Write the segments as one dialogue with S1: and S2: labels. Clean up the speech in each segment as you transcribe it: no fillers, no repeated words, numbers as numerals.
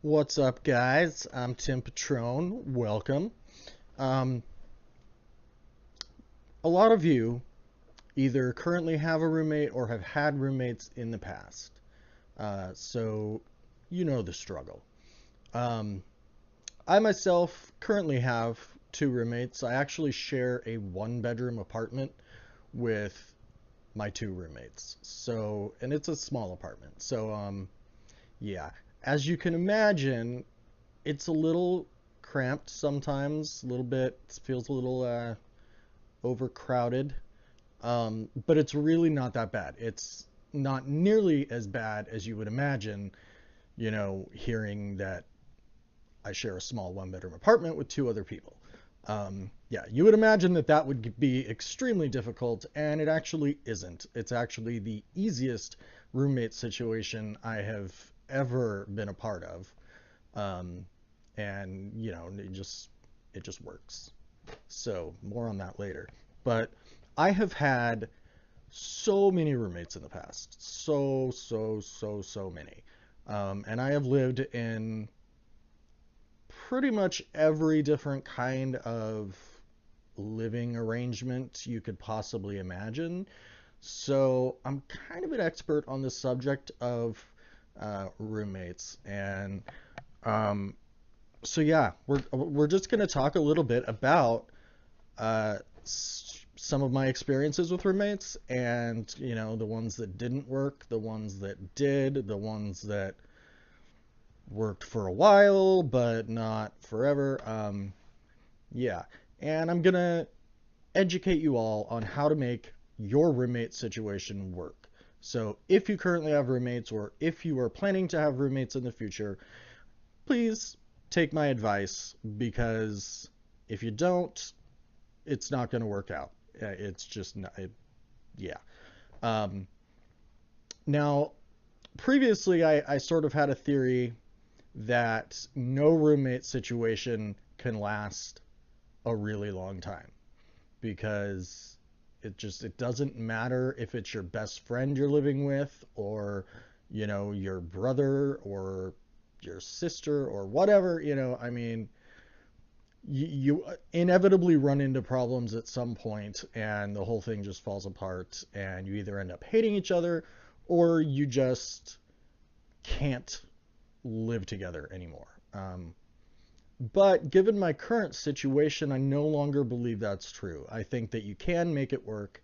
S1: What's up, guys? I'm Tim Patrone. Welcome. Um, a lot of you either currently have a roommate or have had roommates in the past. So you know the struggle. Um, I myself currently have two roommates. I actually share a one-bedroom apartment with my two roommates. And it's a small apartment. Yeah. As you can imagine, it's a little cramped sometimes, a little bit, feels a little overcrowded. But it's really not that bad. It's not nearly as bad as you would imagine, hearing that I share a small one bedroom apartment with two other people. Yeah, you would imagine that that would be extremely difficult, and it actually isn't. It's actually the easiest roommate situation I have ever been a part of. Um, and it just works. So more on that later. But I have had so many roommates in the past. So many. And I have lived in pretty much every different kind of living arrangement you could possibly imagine. So I'm kind of an expert on the subject of roommates. And um, so yeah, we're just gonna talk a little bit about some of my experiences with roommates, and the ones that didn't work, the ones that did, the ones that worked for a while but not forever. Yeah, and I'm gonna educate you all on how to make your roommate situation work. So if you currently have roommates, or if you are planning to have roommates in the future, please take my advice, because if you don't, it's not going to work out. It's just not, yeah. Um, Now, previously, I sort of had a theory that no roommate situation can last a really long time, because it doesn't matter if it's your best friend you're living with, or your brother or your sister or whatever. I mean, you inevitably run into problems at some point, and the whole thing just falls apart, and you either end up hating each other, or you just can't live together anymore. But given my current situation, I no longer believe that's true. I think that you can make it work,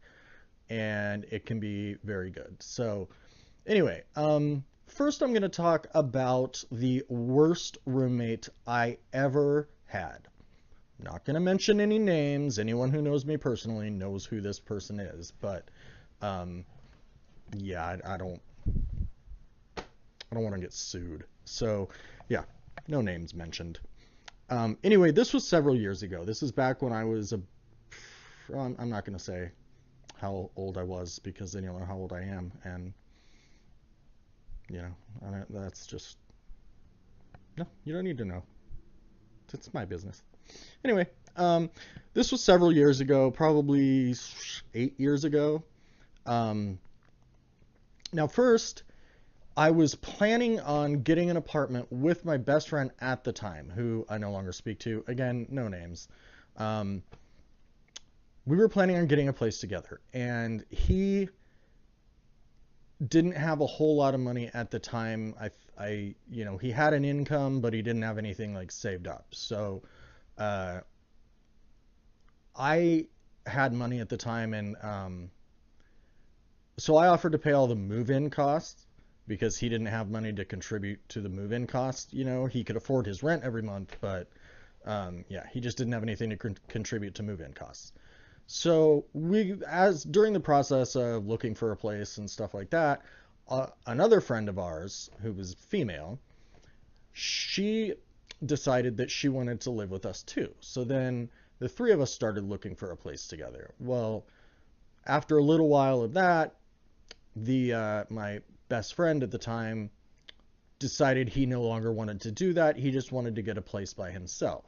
S1: and it can be very good. So anyway, first I'm going to talk about the worst roommate I ever had. I'm not going to mention any names. Anyone who knows me personally knows who this person is, but um, yeah, I don't want to get sued. So yeah, no names mentioned. Anyway, this was several years ago. This is back when I was I'm not going to say how old I was, because then you'll know how old I am, and that's just, no, you don't need to know. It's my business. Anyway, this was several years ago, probably 8 years ago. Um, Now, first, I was planning on getting an apartment with my best friend at the time, who I no longer speak to. Again, no names. Um, we were planning on getting a place together, and he didn't have a whole lot of money at the time. He had an income, but he didn't have anything like saved up. So, uh, I had money at the time, and so I offered to pay all the move-in costs, because he didn't have money to contribute to the move-in cost. He could afford his rent every month, but yeah, he just didn't have anything to contribute to move-in costs. So as during the process of looking for a place and stuff like that, another friend of ours who was female, she decided that she wanted to live with us too. So then the three of us started looking for a place together. Well, after a little while of that, the my best friend at the time decided he no longer wanted to do that. He just wanted to get a place by himself.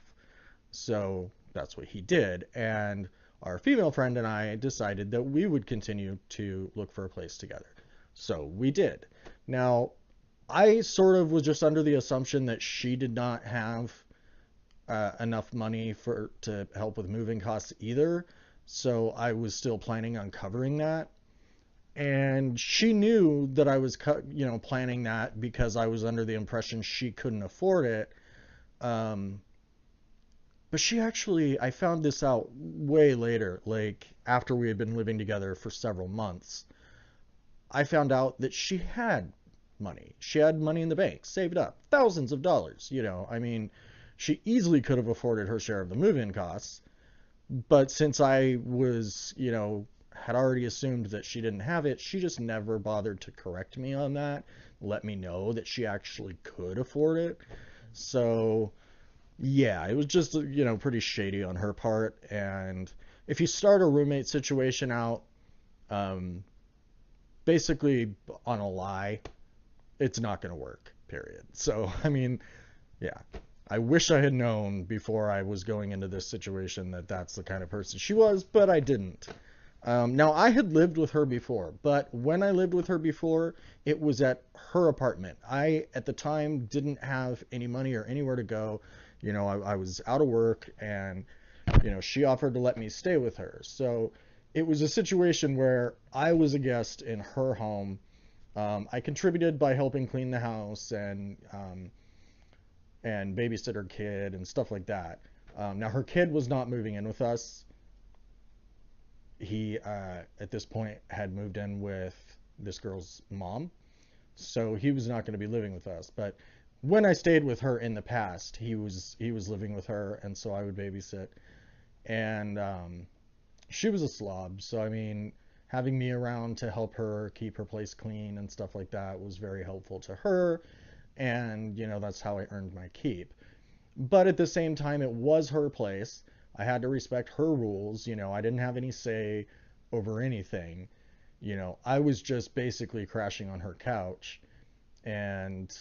S1: So that's what he did. And our female friend and I decided that we would continue to look for a place together. So we did. Now, I sort of was just under the assumption that she did not have enough money for to help with moving costs either. So I was still planning on covering that. And she knew that I was, planning that because I was under the impression she couldn't afford it. Um, but she actually, I found this out way later, like after we had been living together for several months. I found out that she had money. She had money in the bank, saved up thousands of dollars. I mean, she easily could have afforded her share of the move-in costs. But since I was, had already assumed that she didn't have it, she just never bothered to correct me on that, let me know that she actually could afford it. So, yeah, it was just, pretty shady on her part. And if you start a roommate situation out, um, basically on a lie, it's not going to work, period. So, I mean, yeah. I wish I had known before I was going into this situation that that's the kind of person she was, but I didn't. Now, I had lived with her before, but when I lived with her before, it was at her apartment. I, at the time, didn't have any money or anywhere to go. I was out of work, and, she offered to let me stay with her. So it was a situation where I was a guest in her home. I contributed by helping clean the house and babysit her kid and stuff like that. Now, her kid was not moving in with us. He, at this point, had moved in with this girl's mom, so he was not going to be living with us. But when I stayed with her in the past, he was living with her, and so I would babysit. And she was a slob, so I mean, having me around to help her keep her place clean and stuff like that was very helpful to her. And that's how I earned my keep. But at the same time, it was her place. I had to respect her rules. I didn't have any say over anything. I was just basically crashing on her couch. And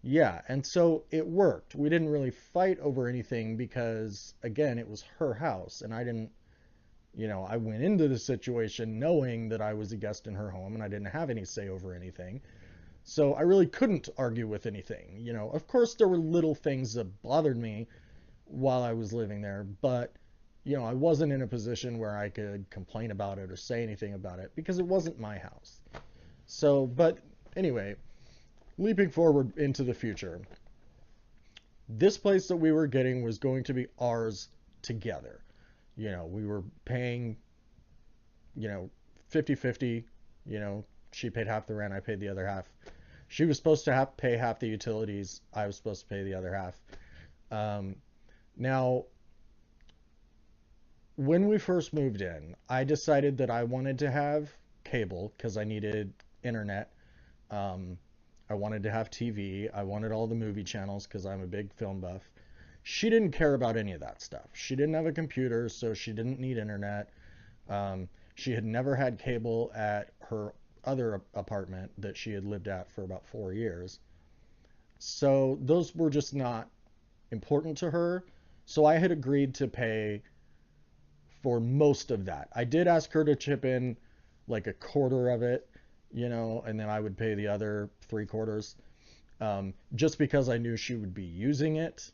S1: yeah, and so it worked. We didn't really fight over anything because, again, it was her house. And I didn't, I went into the situation knowing that I was a guest in her home and I didn't have any say over anything. So I really couldn't argue with anything. Of course, there were little things that bothered me while I was living there, but I wasn't in a position where I could complain about it or say anything about it because it wasn't my house. So, but anyway, leaping forward into the future, this place that we were getting was going to be ours together. We were paying, 50-50. She paid half the rent, I paid the other half. She was supposed to pay half the utilities. I was supposed to pay the other half. Now, when we first moved in, I decided that I wanted to have cable because I needed internet. Um, I wanted to have TV. I wanted all the movie channels because I'm a big film buff. She didn't care about any of that stuff. She didn't have a computer, so she didn't need internet. She had never had cable at her other apartment that she had lived at for about 4 years. So those were just not important to her. So I had agreed to pay for most of that. I did ask her to chip in like a quarter of it, and then I would pay the other three quarters, just because I knew she would be using it.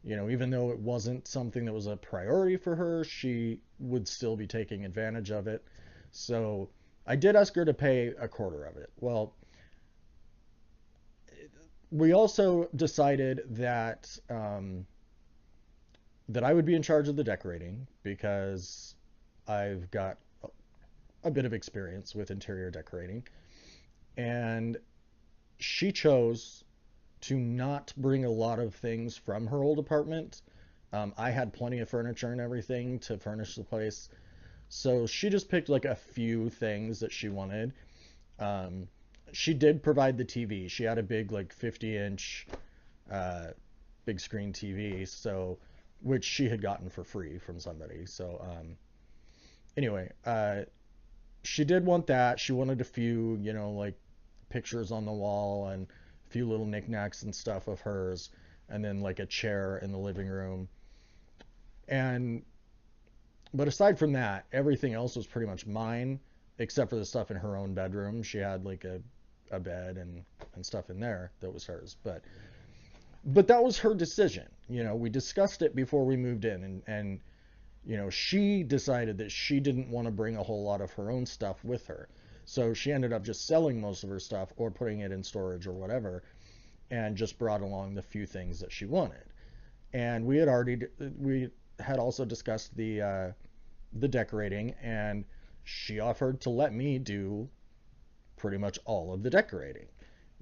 S1: Even though it wasn't something that was a priority for her, she would still be taking advantage of it. So I did ask her to pay a quarter of it. Well, we also decided that I would be in charge of the decorating because I've got a bit of experience with interior decorating. And she chose to not bring a lot of things from her old apartment. I had plenty of furniture and everything to furnish the place. So she just picked like a few things that she wanted. Um, she did provide the TV. She had a big like 50-inch uh, big screen TV, so which she had gotten for free from somebody. So anyway, she did want that. She wanted a few, like pictures on the wall and a few little knickknacks and stuff of hers, and then like a chair in the living room. And but aside from that, everything else was pretty much mine, except for the stuff in her own bedroom. She had like a bed and stuff in there that was hers. But that was her decision. We discussed it before we moved in, and she decided that she didn't want to bring a whole lot of her own stuff with her. So she ended up just selling most of her stuff or putting it in storage or whatever, and just brought along the few things that she wanted. And we had also discussed the decorating, and she offered to let me do pretty much all of the decorating.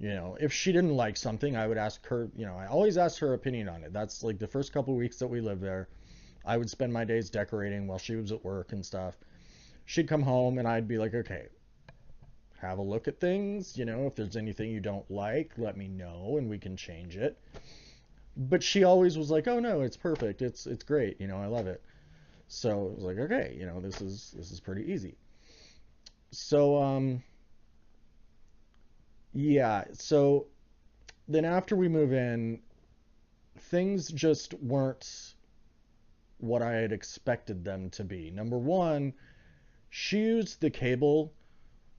S1: If she didn't like something, I would ask her, I always ask her opinion on it. That's like the first couple of weeks that we lived there. I would spend my days decorating while she was at work and stuff. She'd come home and I'd be like, okay, have a look at things. If there's anything you don't like, let me know and we can change it. But she always was like, oh no, it's perfect. It's great. I love it. So it was like, okay, this is pretty easy. So, yeah. So then after we move in, things just weren't what I had expected them to be. Number one, she used the cable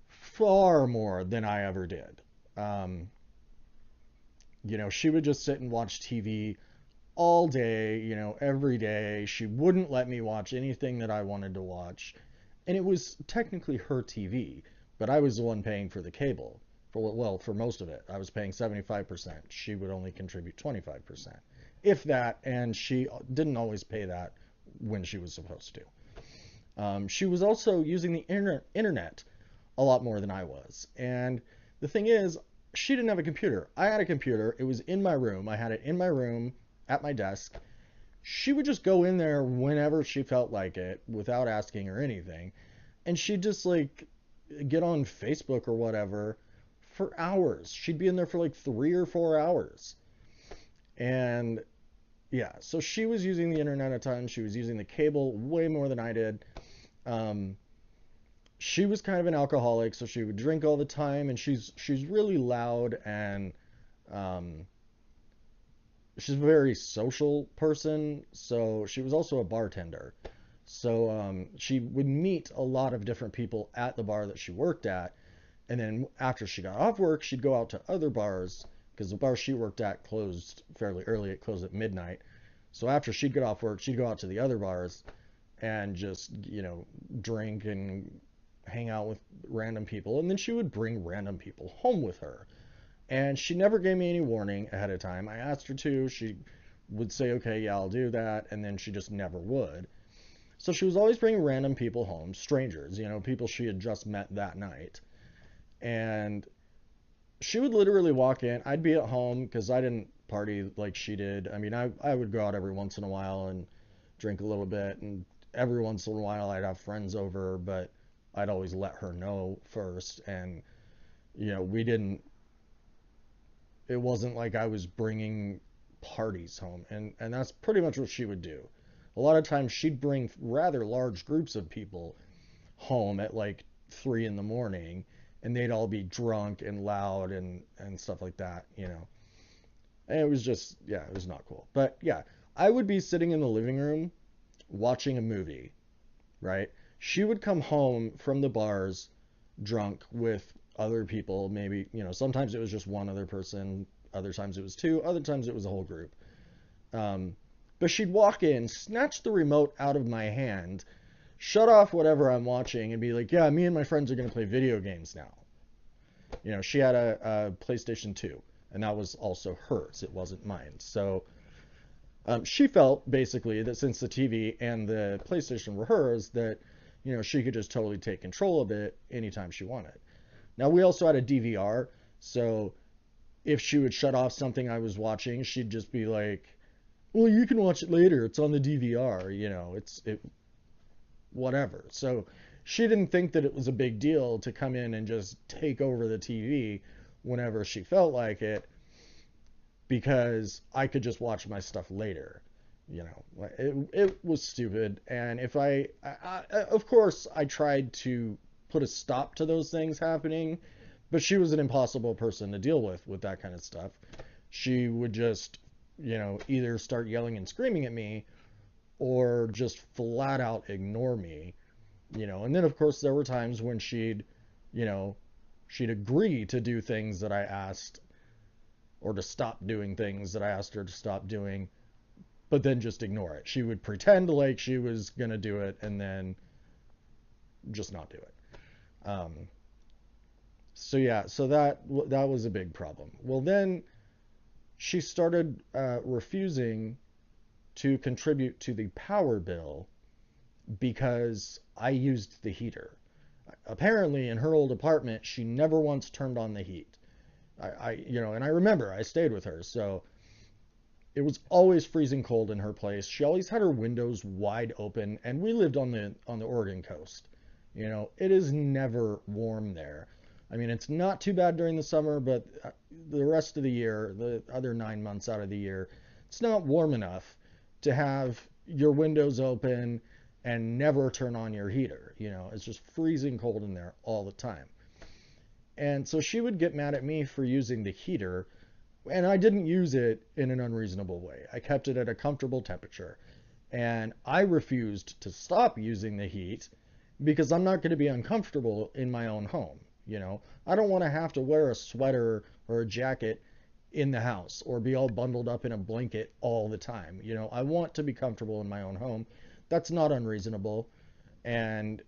S1: far more than I ever did. Um, she would just sit and watch TV all day, every day. She wouldn't let me watch anything that I wanted to watch. And it was technically her TV, but I was the one paying for the cable. For most of it. I was paying 75%. She would only contribute 25%. If that, and she didn't always pay that when she was supposed to. She was also using the internet a lot more than I was. And the thing is, she didn't have a computer. I had a computer. It was in my room. I had it in my room at my desk. She would just go in there whenever she felt like it without asking or anything. And she'd just like get on Facebook or whatever for hours. She'd be in there for like 3 or 4 hours. And yeah, so she was using the internet at times. She was using the cable way more than I did. Um, she was kind of an alcoholic, so she would drink all the time, and she's really loud, and um, she's a very social person. So she was also a bartender. So she would meet a lot of different people at the bar that she worked at, and then after she got off work, she'd go out to other bars because the bar she worked at closed fairly early. It closed at midnight. So after she'd get off work, she'd go out to the other bars and just, drink and hang out with random people. And then she would bring random people home with her. And she never gave me any warning ahead of time. I asked her to. She would say, okay, yeah, I'll do that. And then she just never would. So she was always bringing random people home, strangers, people she had just met that night. And she would literally walk in. I'd be at home because I didn't party like she did. I mean, I would go out every once in a while and drink a little bit. And every once in a while I'd have friends over, but I'd always let her know first. And, we didn't, it wasn't like I was bringing parties home. And that's pretty much what she would do. A lot of times she'd bring rather large groups of people home at like 3 in the morning, and they'd all be drunk and loud and stuff like that. And it was just, yeah, it was not cool. But yeah, I would be sitting in the living room watching a movie, right? She would come home from the bars drunk with other people, maybe, sometimes it was just one other person, other times it was two, other times it was a whole group. Um, but she'd walk in, snatch the remote out of my hand, shut off whatever I'm watching, and be like, yeah, me and my friends are going to play video games now. She had a PlayStation 2, and that was also hers. It wasn't mine. So she felt basically that since the TV and the PlayStation were hers, that, she could just totally take control of it anytime she wanted. Now, we also had a DVR, so if she would shut off something I was watching, she'd just be like, well, you can watch it later. It's on the DVR, whatever. So she didn't think that it was a big deal to come in and just take over the TV whenever she felt like it, because I could just watch my stuff later. It was stupid. And if of course, I tried to put a stop to those things happening, but she was an impossible person to deal with that kind of stuff. She would just, either start yelling and screaming at me or just flat out ignore me. And then of course there were times when she'd, She'd agree to do things that I asked, or to stop doing things that I asked her to stop doing, but then just ignore it. She would pretend like she was going to do it and then just not do it. Um, so yeah, so that was a big problem. Well, then she started refusing to contribute to the power bill because I used the heater. Apparently, in her old apartment, she never once turned on the heat. And I remember I stayed with her, so it was always freezing cold in her place. She always had her windows wide open, and we lived on the Oregon coast. It is never warm there. I mean, it's not too bad during the summer, but the rest of the year, the other 9 months out of the year, it's not warm enough to have your windows open and never turn on your heater. It's just freezing cold in there all the time. And so she would get mad at me for using the heater, and I didn't use it in an unreasonable way. I kept it at a comfortable temperature. And I refused to stop using the heat because I'm not going to be uncomfortable in my own home. I don't want to have to wear a sweater or a jacket in the house or be all bundled up in a blanket all the time. I want to be comfortable in my own home. That's not unreasonable. And,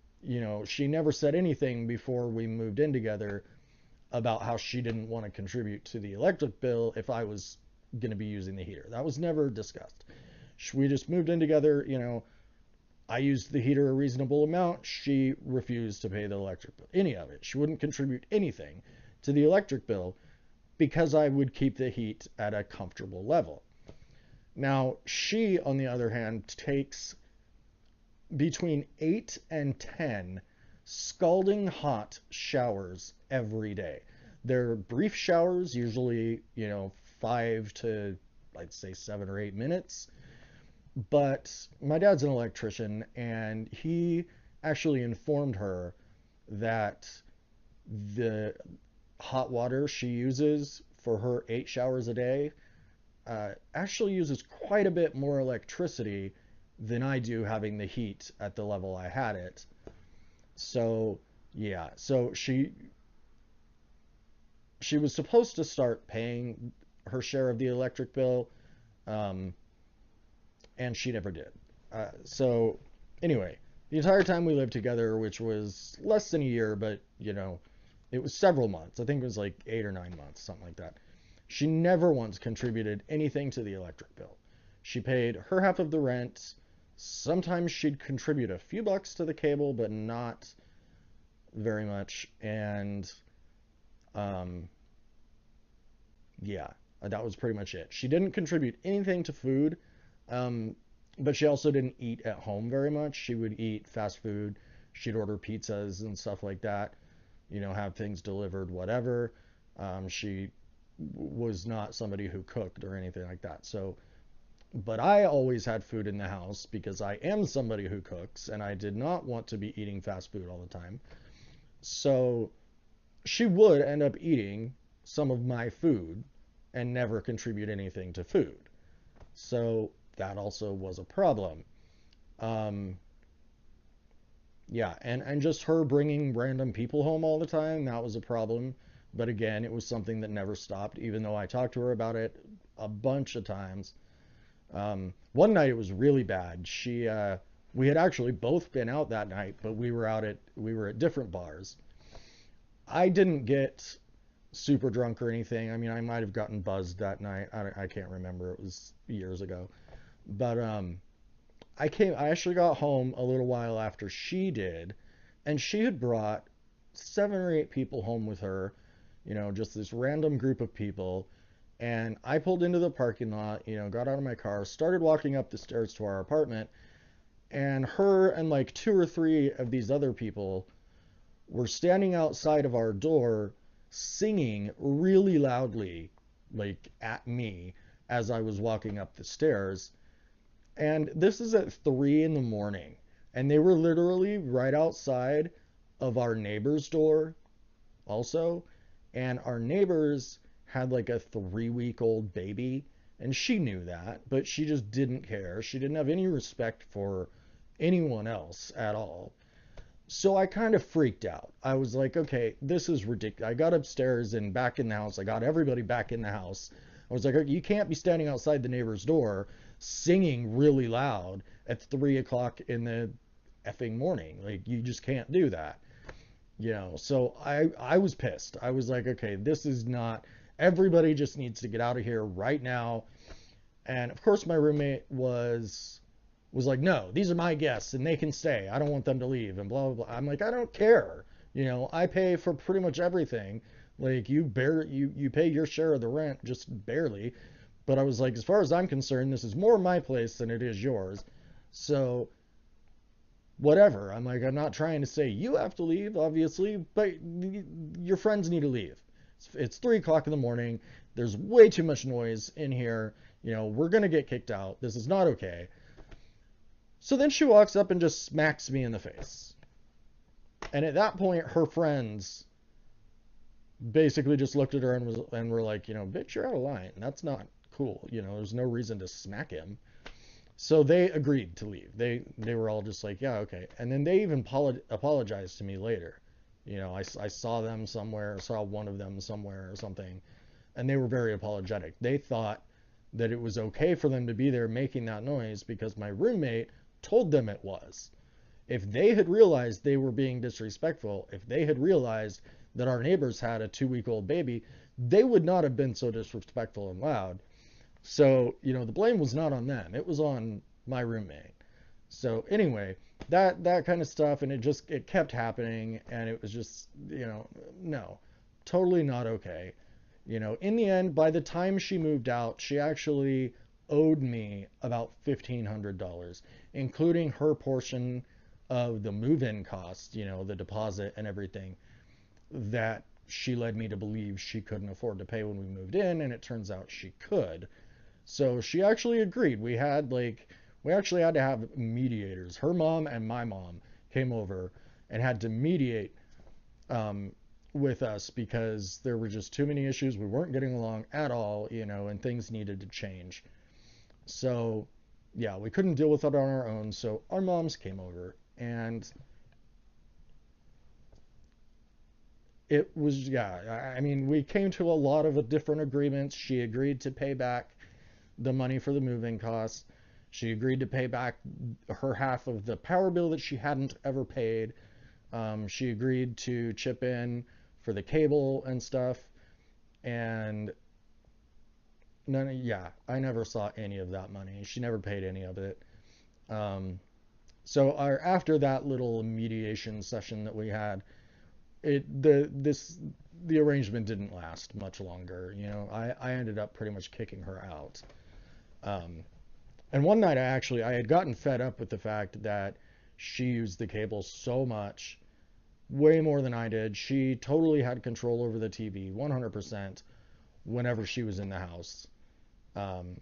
S1: she never said anything before we moved in together about how she didn't want to contribute to the electric bill if I was going to be using the heater. That was never discussed. We just moved in together. I used the heater a reasonable amount. She refused to pay the electric bill, any of it. She wouldn't contribute anything to the electric bill because I would keep the heat at a comfortable level. Now, she, on the other hand, takes between 8 and 10 scalding hot showers every day. They're brief showers, usually, 5 to, I'd say, 7 or 8 minutes. But my dad's an electrician, and he actually informed her that the hot water she uses for her 8 showers a day actually uses quite a bit more electricity than I do having the heat at the level I had it. So, yeah, so she was supposed to start paying her share of the electric bill, um, and she never did. So, anyway, the entire time we lived together, which was less than a year, but, it was several months. I think it was like 8 or 9 months, something like that. She never once contributed anything to the electric bill. She paid her half of the rent. Sometimes she'd contribute a few bucks to the cable, but not very much. And yeah, that was pretty much it. She didn't contribute anything to food, but she also didn't eat at home very much. She would eat fast food. She'd order pizzas and stuff like that, have things delivered, whatever. She was not somebody who cooked or anything like that. So, but I always had food in the house because I am somebody who cooks, and I did not want to be eating fast food all the time. So she would end up eating some of my food and never contribute anything to food. So that also was a problem. Um, yeah, and just her bringing random people home all the time, that was a problem. But again, it was something that never stopped, even though I talked to her about it a bunch of times. One night it was really bad. We had actually both been out that night, but we were at different bars. I didn't get super drunk or anything. I mean, I might have gotten buzzed that night. I can't remember. It was years ago. But I actually got home a little while after she did, and she had brought 7 or 8 people home with her, just this random group of people. And I pulled into the parking lot, got out of my car, started walking up the stairs to our apartment, and her and like 2 or 3 of these other people were standing outside of our door singing really loudly, like at me as I was walking up the stairs. And this is at 3 in the morning. And they were literally right outside of our neighbor's door also. And our neighbors had like a 3-week-old baby. And she knew that, but she just didn't care. She didn't have any respect for anyone else at all. So I kind of freaked out. I was like, okay, this is ridiculous. I got upstairs and back in the house. I got everybody back in the house. I was like, you can't be standing outside the neighbor's door singing really loud at 3 o'clock in the effing morning. Like, you just can't do that. So I was pissed. I was like, okay, this is not, everybody just needs to get out of here right now. And of course my roommate was like, no, these are my guests and they can stay. I don't want them to leave and blah blah blah. I'm like, I don't care. I pay for pretty much everything. Like, you pay your share of the rent, just barely. But I was like, as far as I'm concerned, this is more my place than it is yours. So whatever. I'm like, I'm not trying to say you have to leave, obviously, but your friends need to leave. It's 3 o'clock in the morning. There's way too much noise in here. We're gonna get kicked out. This is not okay. So then she walks up and just smacks me in the face. And at that point, her friends basically just looked at her and were like, bitch, you're out of line. That's not cool. There's no reason to smack him. So they agreed to leave. They were all just like, yeah, okay. And then they even apologized to me later. I saw them somewhere, saw one of them somewhere or something, and they were very apologetic. They thought that it was okay for them to be there making that noise because my roommate told them it was. If they had realized they were being disrespectful, if they had realized that our neighbors had a 2-week-old baby, they would not have been so disrespectful and loud. So, the blame was not on them. It was on my roommate. So anyway, that kind of stuff, and it kept happening, and it was just, no, totally not okay. In the end, by the time she moved out, she actually owed me about $1,500, including her portion of the move-in cost, the deposit and everything that she led me to believe she couldn't afford to pay when we moved in, and it turns out she could. So she actually agreed. We actually had to have mediators. Her mom and my mom came over and had to mediate with us because there were just too many issues. We weren't getting along at all, and things needed to change. So, yeah, we couldn't deal with it on our own. So our moms came over, and it was, yeah, I mean, we came to a lot of different agreements. She agreed to pay back the money for the moving costs. She agreed to pay back her half of the power bill that she hadn't ever paid. She agreed to chip in for the cable and stuff. And I never saw any of that money. She never paid any of it. So after that little mediation session that we had, the arrangement didn't last much longer. I ended up pretty much kicking her out. And one night I had gotten fed up with the fact that she used the cable so much, way more than I did. She totally had control over the TV, 100%, whenever she was in the house. And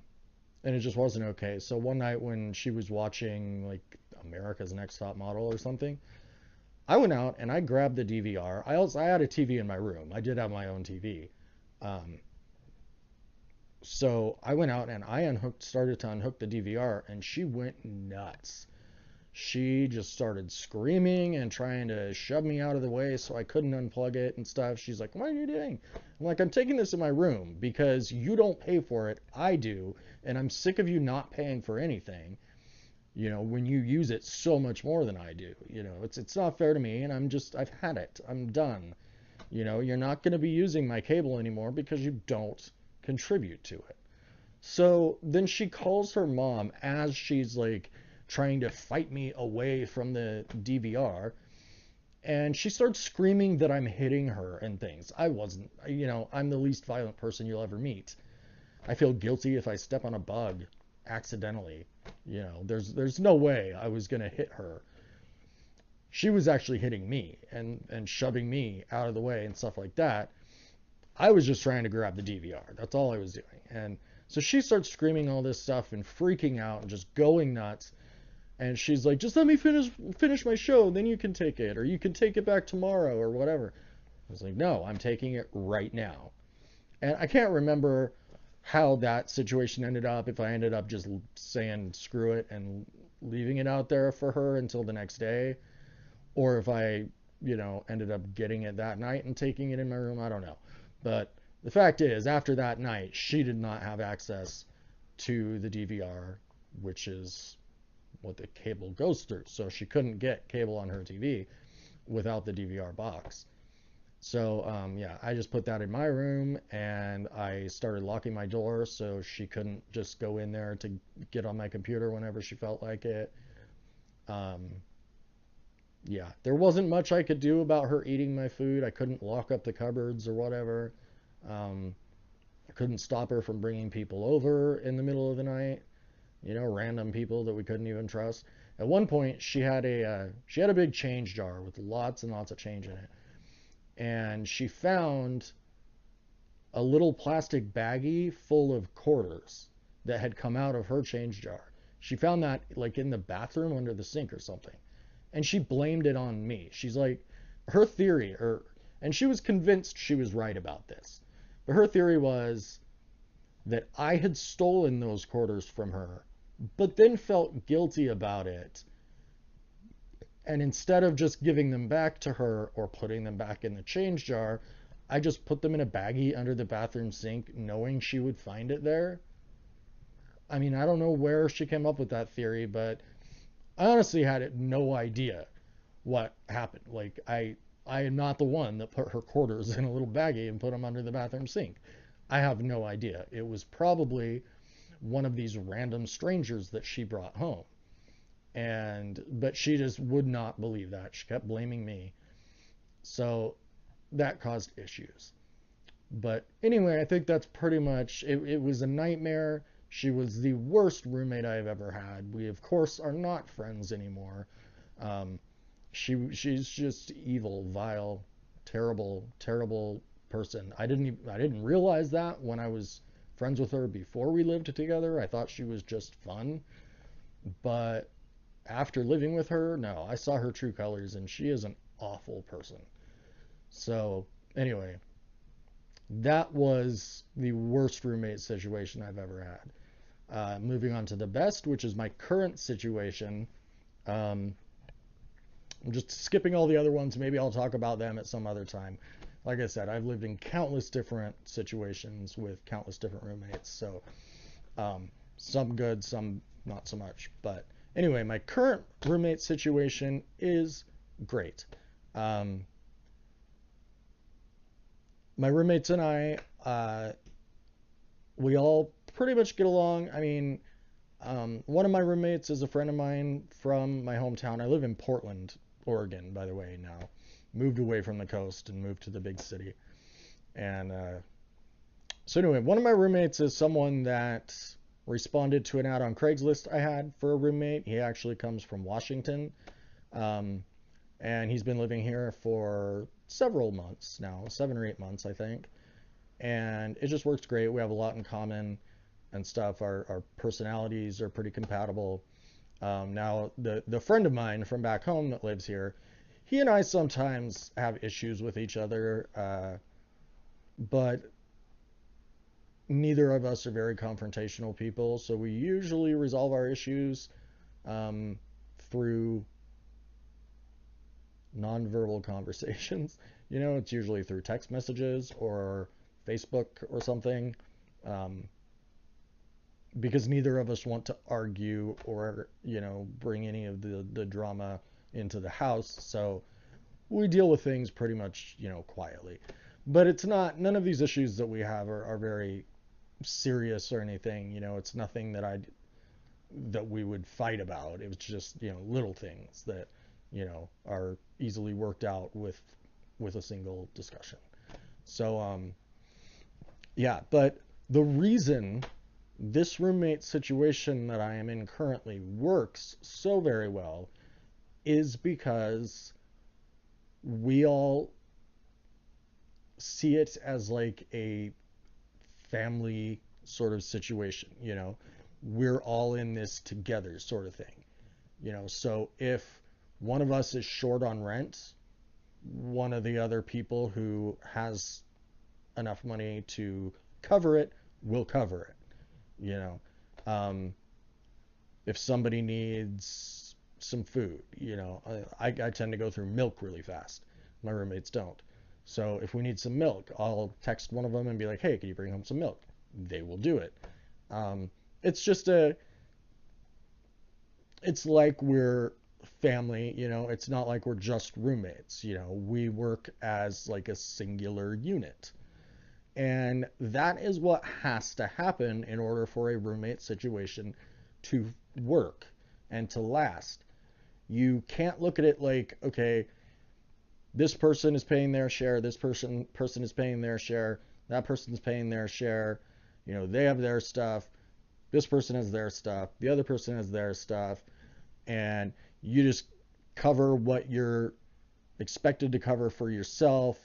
S1: it just wasn't okay. So one night when she was watching like America's Next Top Model or something, I went out and I grabbed the DVR. I had a TV in my room. I did have my own TV. So I went out and I started to unhook the DVR, and she went nuts. She just started screaming and trying to shove me out of the way so I couldn't unplug it and stuff. She's like, what are you doing? I'm like, I'm taking this in my room because you don't pay for it. I do. And I'm sick of you not paying for anything, when you use it so much more than I do. It's not fair to me, and I've had it. I'm done. You're not going to be using my cable anymore because you don't contribute to it. So then she calls her mom as she's like trying to fight me away from the DVR, and she starts screaming that I'm hitting her and things. I wasn't. I'm the least violent person you'll ever meet. I feel guilty if I step on a bug accidentally. There's no way I was gonna hit her. She was actually hitting me and shoving me out of the way and stuff like that. I was just trying to grab the DVR. That's all I was doing. And so she starts screaming all this stuff and freaking out and just going nuts. And she's like, just let me finish my show, then you can take it, or you can take it back tomorrow, or whatever. I was like, no, I'm taking it right now. And I can't remember how that situation ended up, if I ended up just saying screw it and leaving it out there for her until the next day, or if I, ended up getting it that night and taking it in my room. I don't know. But the fact is, after that night, she did not have access to the DVR, which is what the cable goes through. So she couldn't get cable on her TV without the DVR box. So, yeah, I just put that in my room and I started locking my door so she couldn't just go in there to get on my computer whenever she felt like it. Um, yeah, there wasn't much I could do about her eating my food. I couldn't lock up the cupboards or whatever. Um, I couldn't stop her from bringing people over in the middle of the night. Random people that we couldn't even trust. At one point, she had a big change jar with lots and lots of change in it, and she found a little plastic baggie full of quarters that had come out of her change jar. She found that like in the bathroom under the sink or something, and she blamed it on me. She's like, her theory, and she was convinced she was right about this, but her theory was that I had stolen those quarters from her, but then felt guilty about it. And instead of just giving them back to her or putting them back in the change jar, I just put them in a baggie under the bathroom sink, knowing she would find it there. I mean, I don't know where she came up with that theory, but I honestly had no idea what happened. Like, I am not the one that put her quarters in a little baggie and put them under the bathroom sink. I have no idea. It was probably one of these random strangers that she brought home. But she just would not believe that. She kept blaming me. So that caused issues. But anyway, I think that's pretty much it. It was a nightmare. She was the worst roommate I've ever had. We of course are not friends anymore. Um, she's just evil, vile, terrible, terrible person. I didn't realize that when I was friends with her before we lived together. I thought she was just fun, but after living with her, no, I saw her true colors, and she is an awful person. So anyway, that was the worst roommate situation I've ever had. Moving on to the best, which is my current situation. Um, I'm just skipping all the other ones. Maybe I'll talk about them at some other time. Like I said, I've lived in countless different situations with countless different roommates. So some good, some not so much. But anyway, my current roommate situation is great. Um, my roommates and I, we all pretty much get along. I mean, one of my roommates is a friend of mine from my hometown. I live in Portland, Oregon, by the way, now. Moved away from the coast and moved to the big city. And so, anyway, one of my roommates is someone that responded to an ad on Craigslist I had for a roommate. He actually comes from Washington. Um, and he's been living here for several months now, 7 or 8 months, I think. And it just works great. We have a lot in common and stuff. Our personalities are pretty compatible. Now, the friend of mine from back home that lives here, he and I sometimes have issues with each other, but neither of us are very confrontational people, so we usually resolve our issues um, through nonverbal conversations. It's usually through text messages or Facebook or something. Um, because neither of us want to argue or bring any of the drama into the house, so we deal with things pretty much quietly. But it's not, none of these issues that we have are very serious or anything. It's nothing that we would fight about. It was just little things that are easily worked out with a single discussion. So yeah, but the reason this roommate situation that I am in currently works so very well is because we all see it as like a family sort of situation. We're all in this together sort of thing. So if one of us is short on rent, one of the other people who has enough money to cover it will cover it. you know um, if somebody needs some food. I tend to go through milk really fast. My roommates don't. So if we need some milk, I'll text one of them and be like, hey, can you bring home some milk? They will do it. Um, it's just it's like we're family, it's not like we're just roommates, we work as like a singular unit. And that is what has to happen in order for a roommate situation to work and to last. You can't look at it like, okay, this person is paying their share, this person is paying their share, that person's paying their share, they have their stuff, this person has their stuff, the other person has their stuff, and you just cover what you're expected to cover for yourself,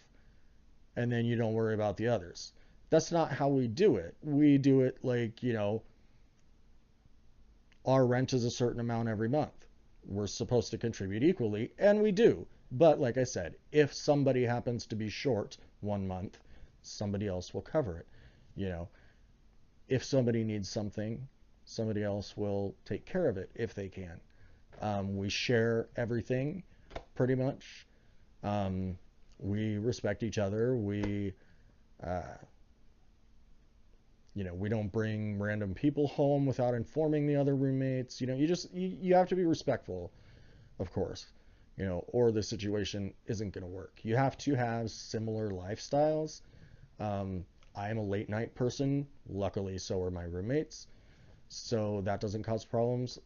S1: and then you don't worry about the others. That's not how we do it. We do it like, our rent is a certain amount every month. We're supposed to contribute equally, and we do. But like I said, if somebody happens to be short one month, somebody else will cover it. You know, if somebody needs something, somebody else will take care of it if they can. We share everything pretty much. Um, we respect each other. Uh, we don't bring random people home without informing the other roommates. You have to be respectful, of course, or the situation isn't going to work. You have to have similar lifestyles. I am a late night person. Luckily, so are my roommates. So that doesn't cause problems.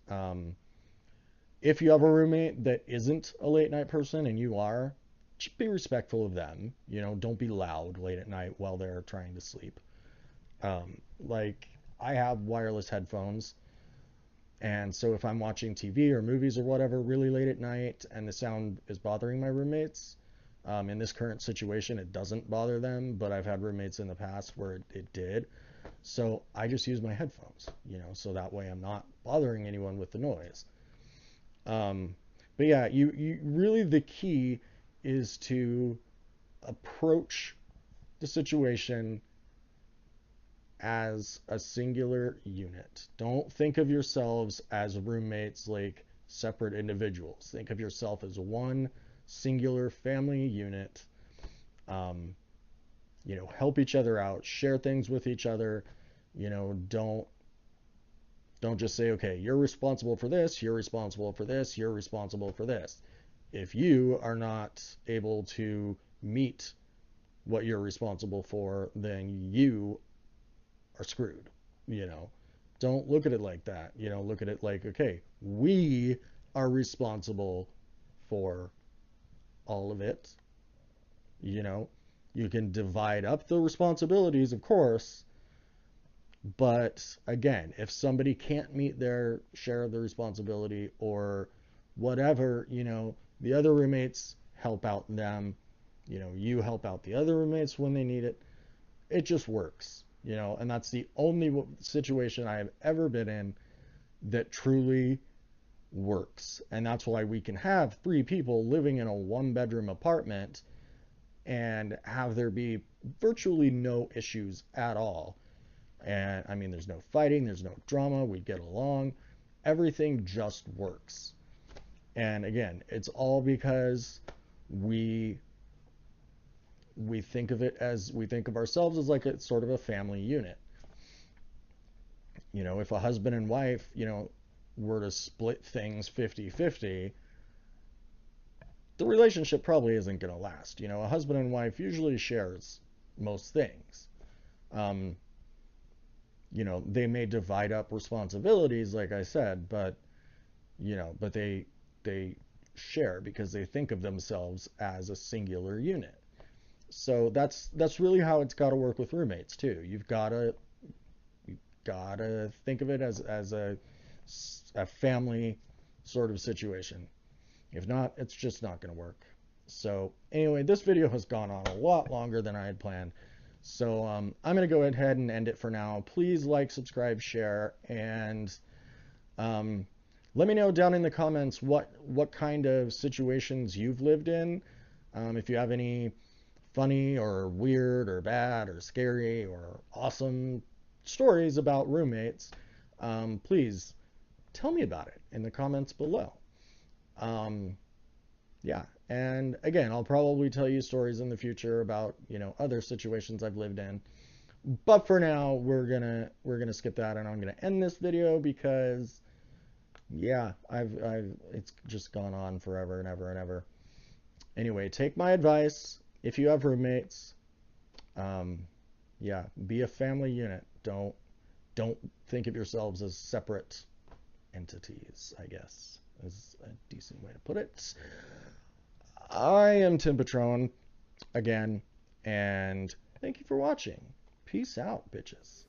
S1: If you have a roommate that isn't a late night person and you are, just be respectful of them. Don't be loud late at night while they're trying to sleep. Like, I have wireless headphones, and so if I'm watching TV or movies or whatever really late at night and the sound is bothering my roommates, in this current situation, it doesn't bother them, but I've had roommates in the past where it did. So I just use my headphones, so that way I'm not bothering anyone with the noise. Um, but yeah, you really, the key is to approach the situation as a singular unit. Don't think of yourselves as roommates like separate individuals. Think of yourself as one singular family unit. Um, help each other out, share things with each other. Don't just say, okay, you're responsible for this, you're responsible for this, you're responsible for this. If you are not able to meet what you're responsible for, then you are screwed. You know, don't look at it like that. Look at it like, okay, we are responsible for all of it. You know, you can divide up the responsibilities, of course, but again, if somebody can't meet their share of the responsibility or whatever, the other roommates help out them. You help out the other roommates when they need it. It just works, and that's the only situation I have ever been in that truly works. And that's why we can have three people living in a one bedroom apartment and have there be virtually no issues at all. And I mean, there's no fighting, there's no drama, we get along, everything just works. And again, it's all because we we think of ourselves as like a sort of a family unit. If a husband and wife, were to split things 50-50, the relationship probably isn't going to last. A husband and wife usually shares most things. Um, they may divide up responsibilities, like I said, but they share because they think of themselves as a singular unit. So that's really how it's got to work with roommates too. You've got to think of it as a family sort of situation. If not, it's just not going to work. So anyway, this video has gone on a lot longer than I had planned. So I'm going to go ahead and end it for now. Please like, subscribe, share, and let me know down in the comments what kind of situations you've lived in. If you have any funny or weird or bad or scary or awesome stories about roommates, please tell me about it in the comments below. Yeah, and again, I'll probably tell you stories in the future about, other situations I've lived in. But for now, we're gonna skip that, and I'm gonna end this video because yeah, I've it's just gone on forever and ever and ever. Anyway, take my advice. If you have roommates, um, yeah, be a family unit. Don't think of yourselves as separate entities, I guess, is a decent way to put it. I am Tim Patron again, and thank you for watching. Peace out, bitches.